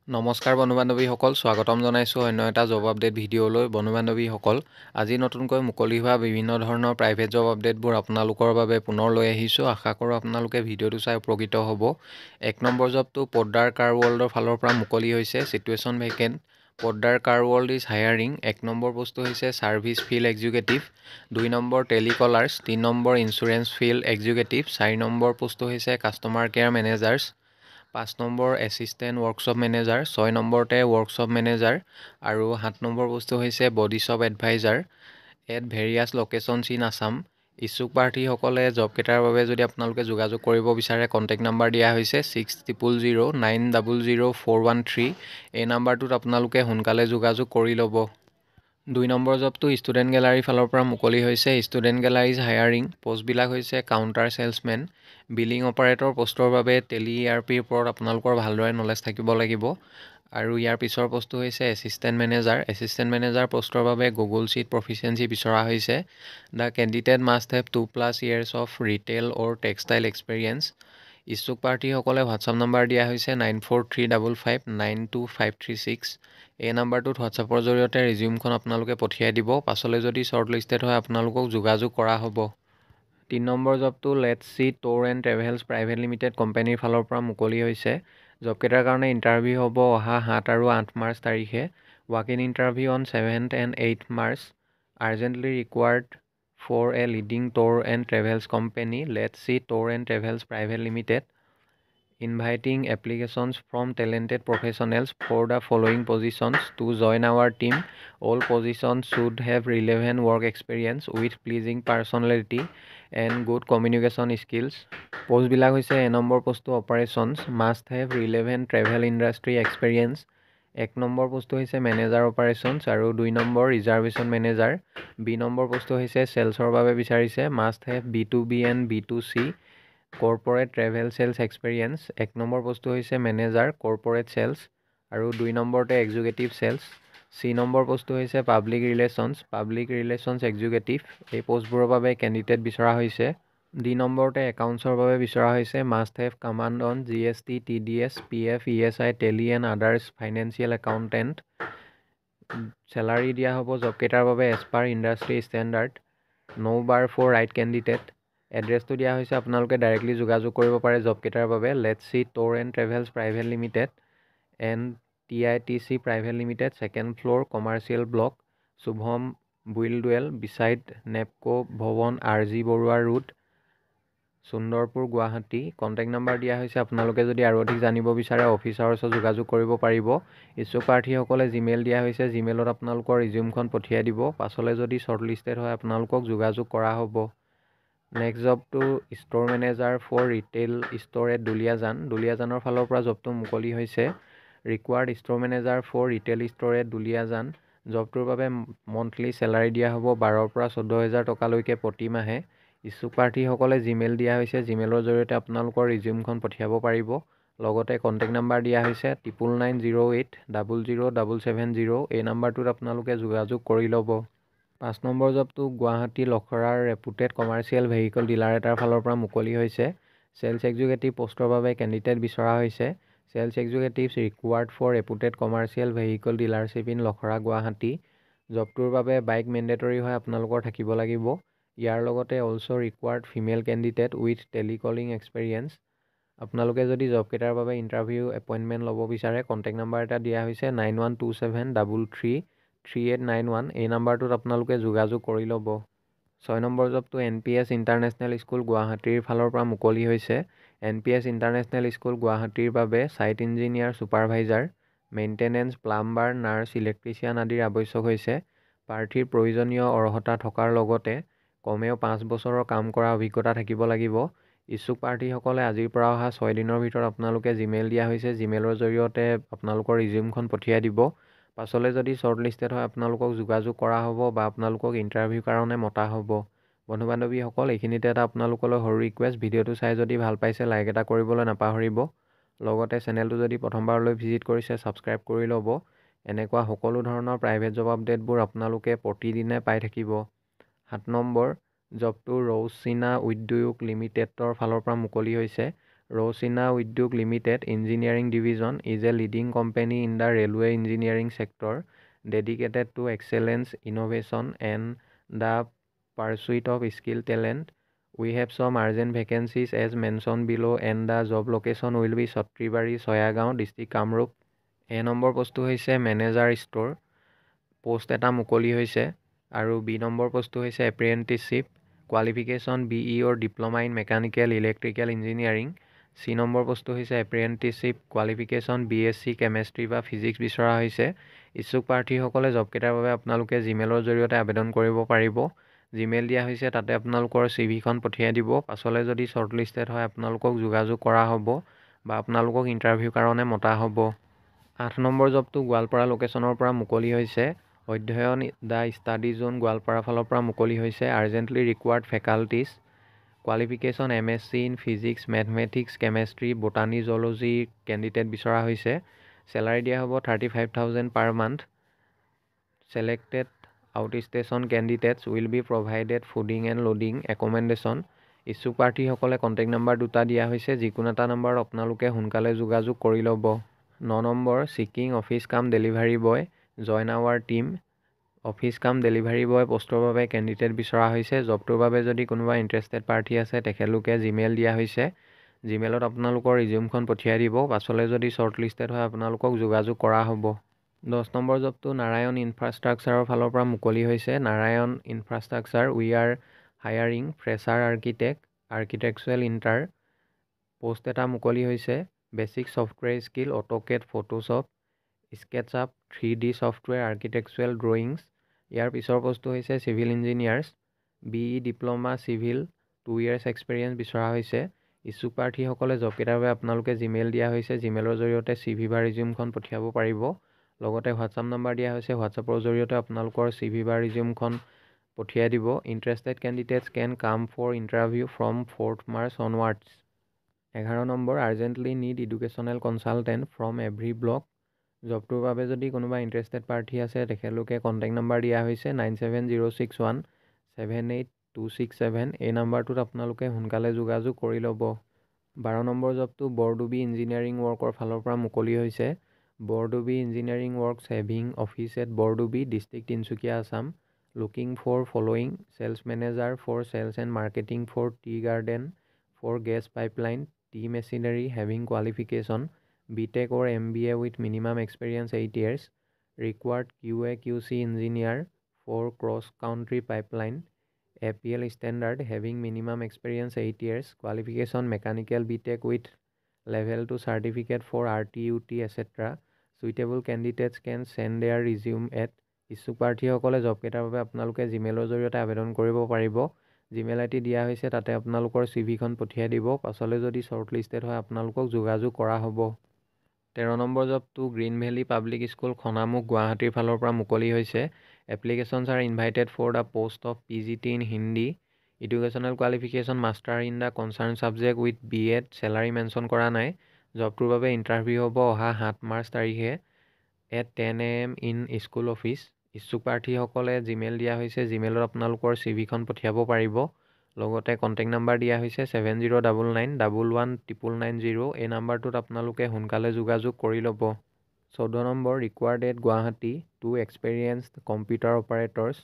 নমস্কাৰ বন্ধু-বান্ধৱীসকল, স্বাগতম জনাইছোঁ অন্য এটা জব আপডেট ভিডিঅ'লৈ। বন্ধু-বান্ধৱীসকল, আজি নতুনকৈ মুকলি হোৱা বিভিন্ন ধৰণৰ প্ৰাইভেট জব আপডেটবোৰ আপোনালোকৰ বাবে পুনৰ লৈ আহিছোঁ। আশা কৰোঁ আপোনালোকে ভিডিঅ'টো চাই উপকৃত হ'ব। 1 নম্বৰ জবটো পদ্দাৰ কাৰ ৱৰ্ল্ডৰ ফালৰ পৰা মুকলি হৈছে। Situation vacant. Poddar car world is hiring. 1 number পোষ্টটো হৈছে service field executive, 2 number telecallers, 3 number insurance field executive, 4 number পোষ্টটো হৈছে customer care managers, 5 number assistant workshop manager, 6 নম্বৰতে ৱৰ্কশ্বপ মেনেজাৰ আৰু 7 নম্বৰ পোষ্টটো হৈছে body shop advisor at various locations in Assam. ইচ্ছুক প্ৰাৰ্থীসকলে জবকেইটাৰ বাবে যদি আপোনালোকে যোগাযোগ কৰিব বিচাৰে, কণ্টেক্ট নাম্বাৰ দিয়া হৈছে 6009004113। এই নাম্বাৰটোত আপোনালোকে সোনকালে যোগাযোগ কৰি ল'ব। 2 নম্বৰ জবটো ষ্টুডেণ্ট গেলাৰীৰ ফালৰ পৰা মুকলি হৈছে। Student gallery is hiring. পোষ্টবিলাক হৈছে কাউণ্টাৰ ছেলছমেন, বিলিং অপাৰেটৰ পোষ্টৰ বাবে টেলি ERPৰ ওপৰত আপোনালোকৰ ভালদৰে নলেজ থাকিব লাগিব। আৰু ইয়াৰ পিছৰ পোষ্টটো হৈছে এছিষ্টেণ্ট মেনেজাৰ। এছিষ্টেণ্ট মেনেজাৰ পোষ্টৰ বাবে গুগল শ্বীট প্ৰফিচিয়েঞ্চি বিচৰা হৈছে। The candidate must have 2+ years of retail or textile experience. ইচ্ছুক প্ৰাৰ্থীসকলে হোৱাটছআপ নাম্বাৰ দিয়া হৈছে 9435592536। এই নাম্বাৰটোত হোৱাটছআপৰ জৰিয়তে ৰিজিউমখন আপোনালোকে পঠিয়াই দিব। পাছলৈ যদি শ্বৰ্ট লিষ্টেড হয় আপোনালোকক যোগাযোগ কৰা হ'ব। 3 নম্বৰ জবটো let's see tour and travels private limited কোম্পানীৰ ফালৰ পৰা মুকলি হৈছে। জবকেইটাৰ কাৰণে ইণ্টাৰভিউ হ'ব অহা 7 আৰু 8 মাৰ্চ তাৰিখে। Walk in interview on 7 and 8 March. Urgently required for a leading tour and travels company let's see tour and travels private limited inviting applications from talented professionals for the following positions to join our team. All positions should have relevant work experience with pleasing personality and good communication skills. পোষ্টবিলাক হৈছে: 1 number পোষ্টটো operations, must have relevant travel industry experience. 1 number পোষ্টটো হৈছে manager operations আৰু 2 নম্বৰ reservation manager. B নম্বৰ পোষ্টটো হৈছে ছেলছৰ বাবে বিচাৰিছে, must have B2B and B2C corporate travel sales experience. 1 number পোষ্টটো হৈছে মেনেজাৰ কৰ্পৰেট ছেলছ আৰু 2 নম্বৰতে এক্সিকিউটিভ ছেলছ। চি নম্বৰ পোষ্টটো হৈছে পাব্লিক ৰিলেশ্যনছ এক্সিকিউটিভ। এই পোষ্টবোৰৰ বাবে কেণ্ডিডেট বিচৰা হৈছে। ডি নম্বৰতে একাউণ্টছৰ বাবে বিচৰা হৈছে, must have command on GST, TDS, PF, ESI, Tally and others financial accountant. Salary দিয়া হ'ব জবকেইটাৰ বাবে as per industry standard. No' bar for right candidate. এড্ৰেছটো দিয়া হৈছে, আপোনালোকে ডাইৰেক্টলি যোগাযোগ কৰিব পাৰে জবকেইটাৰ বাবে। Let's see tour and travels private limited NTITC private limited, 2nd floor, commercial block, Shubham buildwell, beside NEEPCO Bhawan, RG Barua road, Sundarpur, Guwahati. Contact number দিয়া হৈছে, আপোনালোকে যদি আৰু অধিক জানিব বিচাৰে অফিচাৰৰ ওচৰত যোগাযোগ কৰিব পাৰিব। ইচ্ছুক প্ৰাৰ্থীসকলে জিমেইল দিয়া হৈছে, জিমেইলত আপোনালোকৰ ৰিজিউমখন পঠিয়াই দিব। পাছলৈ যদি শ্বৰ্ট লিষ্টেড হয় আপোনালোকক যোগাযোগ কৰা হ'ব। নেক্সট জবটো store manager for retail store at Duliajan. দুলীয়াজানৰ ফালৰ পৰা জবটো মুকলি হৈছে। Required store manager for retail store at Duliajan. জবটোৰ বাবে মন্থলি চেলাৰী দিয়া হ'ব 12,000 পৰা 14,000 টকালৈকে প্ৰতি মাহে। ইচ্ছুক প্ৰাৰ্থীসকলে জিমেইল দিয়া হৈছে, জিমেইলৰ জৰিয়তে আপোনালোকৰ ৰিজিউমখন পঠিয়াব পাৰিব। লগতে কণ্টেক্ট নাম্বাৰ দিয়া হৈছে 9908000770। এই নাম্বাৰটোত আপোনালোকে যোগাযোগ কৰি ল'ব। 5 নম্বৰ জবটো গুৱাহাটী লখৰাৰ ৰেপুটেড কমাৰ্চিয়েল ভেহিকল ডিলাৰ এটাৰ ফালৰ পৰা মুকলি হৈছে। ছেলছ এক্সিকিউটিভ পোষ্টৰ বাবে কেণ্ডিডেট বিচৰা হৈছে। Sales executives required for reputed commercial vehicle dealership in Lokhra, Guwahati. জবটোৰ বাবে বাইক মেণ্ডেটৰী হয় আপোনালোকৰ থাকিব লাগিব। ইয়াৰ লগতে also' required female candidate with telecalling experience. আপোনালোকে যদি জবকেইটাৰ বাবে ইণ্টাৰভিউ এপইণ্টমেণ্ট ল'ব বিচাৰে, কণ্টেক্ট নাম্বাৰ এটা দিয়া হৈছে 9127333891। এই নাম্বাৰটোত আপোনালোকে যোগাযোগ কৰি ল'ব। 6 নম্বৰ জবটো NPS ইণ্টাৰনেশ্যনেল স্কুল গুৱাহাটীৰ ফালৰ পৰা মুকলি হৈছে। NPS ইণ্টাৰনেশ্যনেল স্কুল গুৱাহাটীৰ বাবে site engineer, supervisor, maintenance, plumber, nurse, electrician আদিৰ আৱশ্যক হৈছে। প্ৰাৰ্থীৰ প্ৰয়োজনীয় অৰ্হতা থকাৰ লগতে কমেও 5 বছৰৰ কাম কৰা অভিজ্ঞতা থাকিব লাগিব। ইচ্ছুক প্ৰাৰ্থীসকলে আজিৰ পৰা অহা 6 দিনৰ ভিতৰত আপোনালোকে জিমেইল দিয়া হৈছে, জিমেইলৰ জৰিয়তে আপোনালোকৰ ৰিজিউমখন পঠিয়াই দিব। পাছলৈ যদি শ্বৰ্ট লিষ্টেড হয় আপোনালোকক যোগাযোগ কৰা হ'ব বা আপোনালোকক ইণ্টাৰভিউৰ কাৰণে মতা হ'ব। বন্ধু-বান্ধৱীসকল, এইখিনিতে এটা আপোনালোকলৈ সৰু ৰিকুৱেষ্ট, ভিডিঅ'টো চাই যদি ভাল পাইছে লাইক এটা কৰিবলৈ নাপাহৰিব। লগতে চেনেলটো যদি প্ৰথমবাৰলৈ ভিজিট কৰিছে ছাবস্ক্ৰাইব কৰি ল'ব। এনেকুৱা সকলো ধৰণৰ প্ৰাইভেট জব আপডেটবোৰ আপোনালোকে প্ৰতিদিনে পাই থাকিব। 7 নম্বৰ জবটো ৰৌছিনা উদ্যোগ লিমিটেডৰ ফালৰ পৰা মুকলি হৈছে। Rosina Udyog Limited Engineering Division is a leading company in the railway engineering sector dedicated to excellence, innovation, and the pursuit of skilled talent. We have some urgent vacancies as mentioned below, and the job location will be Satribari, Soyagaon, District Kamrup. A number পোষ্টটো হৈছে manager store, post এটা মুকলি হৈছে। আৰু B নম্বৰ পোষ্টটো হৈছে apprenticeship, qualification BE or diploma in mechanical electrical engineering. C number পোষ্টটো হৈছে এপ্ৰেণ্টিছশ্বিপ, কোৱালিফিকেশ্যন BSc কেমেষ্ট্ৰি বা ফিজিক্স বিচৰা হৈছে। ইচ্ছুক প্ৰাৰ্থীসকলে জবকেইটাৰ বাবে আপোনালোকে জিমেইলৰ জৰিয়তে আবেদন কৰিব পাৰিব। জিমেইল দিয়া হৈছে, তাতে আপোনালোকৰ CVখন পঠিয়াই দিব। পাছলৈ যদি শ্বৰ্টলিষ্টেড হয় আপোনালোকক যোগাযোগ কৰা হ'ব বা আপোনালোকক ইণ্টাৰভিউৰ কাৰণে মতা হ'ব। 8 নম্বৰ জবটো গোৱালপাৰা লোকেশ্যনৰ পৰা মুকলি হৈছে। অধ্যয়ন দ্য ষ্টাডি জোন গোৱালপাৰা ফালৰ পৰা মুকলি হৈছে। Urgently required faculties, qualification MSc in physics, mathematics, chemistry, botany, zoology candidate বিচৰা হৈছে। চেলাৰী দিয়া হ'ব 35,000 per month. Selected outstation candidates will be provided fooding and lodging accommodation. ইচ্ছুক প্ৰাৰ্থীসকলে কণ্টেক্ট নম্বৰ দুটা দিয়া হৈছে, যিকোনো এটা নম্বৰত আপোনালোকে সোনকালে যোগাযোগ কৰি ল'ব। 9 নম্বৰ seeking office cum delivery boy, join our team. Office cum delivery boy পোষ্টৰ বাবে কেণ্ডিডেট বিচৰা হৈছে। জবটোৰ বাবে যদি কোনোবা ইণ্টাৰেষ্টেড প্ৰাৰ্থী আছে তেখেতলোকে জিমেইল দিয়া হৈছে। জিমেইলত আপোনালোকৰ ৰিজিউমখন পঠিয়াই দিব। পাছলৈ যদি শ্বৰ্টলিষ্টেড হয় আপোনালোকক যোগাযোগ কৰা হ'ব। 10 নম্বৰ জবটো নাৰায়ণ ইনফ্ৰাষ্ট্ৰাকচাৰৰ ফালৰ পৰা মুকলি হৈছে। Narayan infrastructure we are hiring fresher architect, architectural interior. Post এটা মুকলি হৈছে। Basic software skill, AutoCAD, Photoshop, SketchUp, 3D software, architectural drawings. ইয়াৰ পিছৰ পোষ্টটো হৈছে civil engineers, BE diploma civil, 2 years experience বিচৰা হৈছে। ইচ্ছুক প্ৰাৰ্থীসকলে জবকেইটাৰ বাবে আপোনালোকে জিমেইল দিয়া হৈছে। জিমেইলৰ জৰিয়তে CV বা ৰিজিউমখন পঠিয়াব পাৰিব। লগতে হোৱাটছআপ নম্বৰ দিয়া হৈছে। হোৱাটছআপৰ জৰিয়তে আপোনালোকৰ CV বা ৰিজিউমখন পঠিয়াই দিব। Interested candidates can come for interview from 4th March onwards. 11 number urgently need educational consultant from every block. জবটোৰ বাবে যদি কোনোবা ইণ্টাৰেষ্টেড প্ৰাৰ্থী আছে তেখেতলোকে কণ্টেক্ট নম্বৰ দিয়া হৈছে 9706178267। এই নম্বৰটোত আপোনালোকে সোনকালে যোগাযোগ কৰি ল'ব। 12 নম্বৰ জবটো বৰডুবি ইঞ্জিনিয়াৰিং ৱৰ্কৰ ফালৰ পৰা মুকলি হৈছে। Bordubi engineering works having office at Bordubi, district Tinsukia, Assam. Looking for following sales manager for sales and marketing for tea garden for gas pipeline, tea machinery, having qualification BTech or MBA with minimum experience 8 years. Required QA/QC engineer for cross-country pipeline, APL standard, having minimum experience 8 years. Qualification mechanical BTech with level 2 certificate for RTUT etc. Suitable candidates can send their resume at। ইচ্ছুক প্ৰাৰ্থীসকলে জবকেইটাৰ বাবে আপোনালোকে জিমেইলৰ জৰিয়তে আবেদন কৰিব পাৰিব। Gmail ID দিয়া হৈছে, তাতে আপোনালোকৰ CVখন পঠিয়াই দিব। পাছলৈ যদি শ্বৰ্টলিষ্টেড হয় আপোনালোকক যোগাযোগ কৰা হ'ব। 13 নম্বৰ জবটো green valley public school Khanamukh গুৱাহাটীৰ ফালৰ পৰা মুকলি হৈছে। Applications are invited for the post of PGT in Hindi. Educational qualification master in the concern subject with B.Ed। Salary mention কৰা নাই। জবটোৰ বাবে ইণ্টাৰভিউ হ'ব অহা 7 মাৰ্চ তাৰিখে at 10 AM in school office. ইচ্ছুক প্ৰাৰ্থীসকলে জিমেইল দিয়া হৈছে। জিমেইলত আপোনালোকৰ CVখন পঠিয়াব পাৰিব। লগতে কণ্টেক্ট নম্বৰ দিয়া হৈছে 7099119990। এই নম্বৰটোত আপোনালোকে সোনকালে যোগাযোগ কৰি ল'ব। 14 number required at Guwahati 2 experienced computer operators.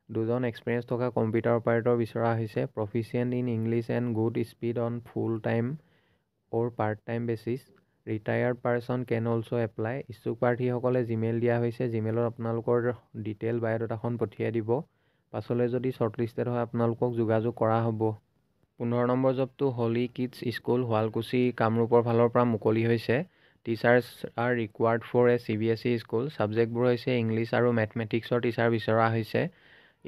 2জন এক্সপিৰিয়েঞ্চ থকা কম্পিউটাৰ অপাৰেটৰ বিচৰা হৈছে। Proficient in English and good speed on full time or part time basis. Retired person can also' apply. ইচ্ছুক প্ৰাৰ্থীসকলে জিমেইল দিয়া হৈছে। জিমেইলত আপোনালোকৰ ডিটেইল বায়'ডাটাখন পঠিয়াই দিব। পাছলৈ যদি শ্বৰ্টলিষ্টেড হয় আপোনালোকক যোগাযোগ কৰা হ'ব। 15 নম্বৰ জবটো হলি কিডছ স্কুল শুৱালকুছি কামৰূপৰ ফালৰ পৰা মুকলি হৈছে। Teachers are required for a CBSE school. ছাবজেক্টবোৰ হৈছে ইংলিছ আৰু মেথমেটিক্সৰ টিচাৰ বিচৰা হৈছে।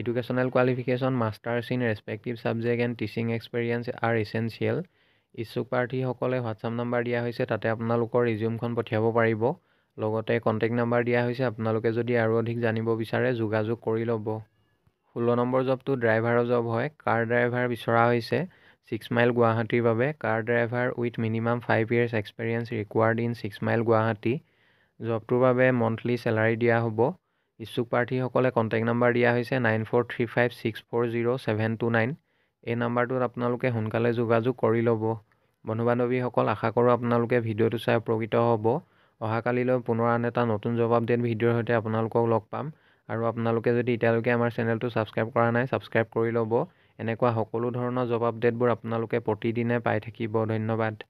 Educational qualification masters in respective subject and teaching experience are essential. ইচ্ছুক প্ৰাৰ্থীসকলে হোৱাটছআপ নম্বৰ দিয়া হৈছে, তাতে আপোনালোকৰ ৰিজিউমখন পঠিয়াব পাৰিব। লগতে কণ্টেক্ট নম্বৰ দিয়া হৈছে। আপোনালোকে যদি আৰু অধিক জানিব বিচাৰে যোগাযোগ কৰি ল'ব। 16 নম্বৰ জবটো ড্ৰাইভাৰৰ জব হয়। কাৰ ড্ৰাইভাৰ বিচৰা হৈছে 6 মাইল গুৱাহাটীৰ বাবে। Car driver with minimum 5 years experience required in 6 Mile Guwahati. জবটোৰ বাবে মন্থলি চেলাৰী দিয়া হ'ব। ইচ্ছুক প্ৰাৰ্থীসকলে কণ্টেক্ট নম্বৰ দিয়া হৈছে 9435640729। এই নম্বৰটোত আপোনালোকে সোনকালে যোগাযোগ কৰি ল'ব। বন্ধু বান্ধৱীসকল, আশা কৰোঁ আপোনালোকে ভিডিঅ'টো চাই উপকৃত হ'ব। অহাকালিলৈ পুনৰ আন এটা নতুন জব আপডেট ভিডিঅ'ৰ সৈতে আপোনালোকক লগ পাম। আৰু আপোনালোকে যদি এতিয়ালৈকে আমাৰ চেনেলটো ছাবস্ক্ৰাইব কৰা নাই, ছাবস্ক্ৰাইব কৰি ল'ব। এনেকুৱা সকলো ধৰণৰ জব আপডেটবোৰ আপোনালোকে প্ৰতিদিনে পাই থাকিব। ধন্যবাদ।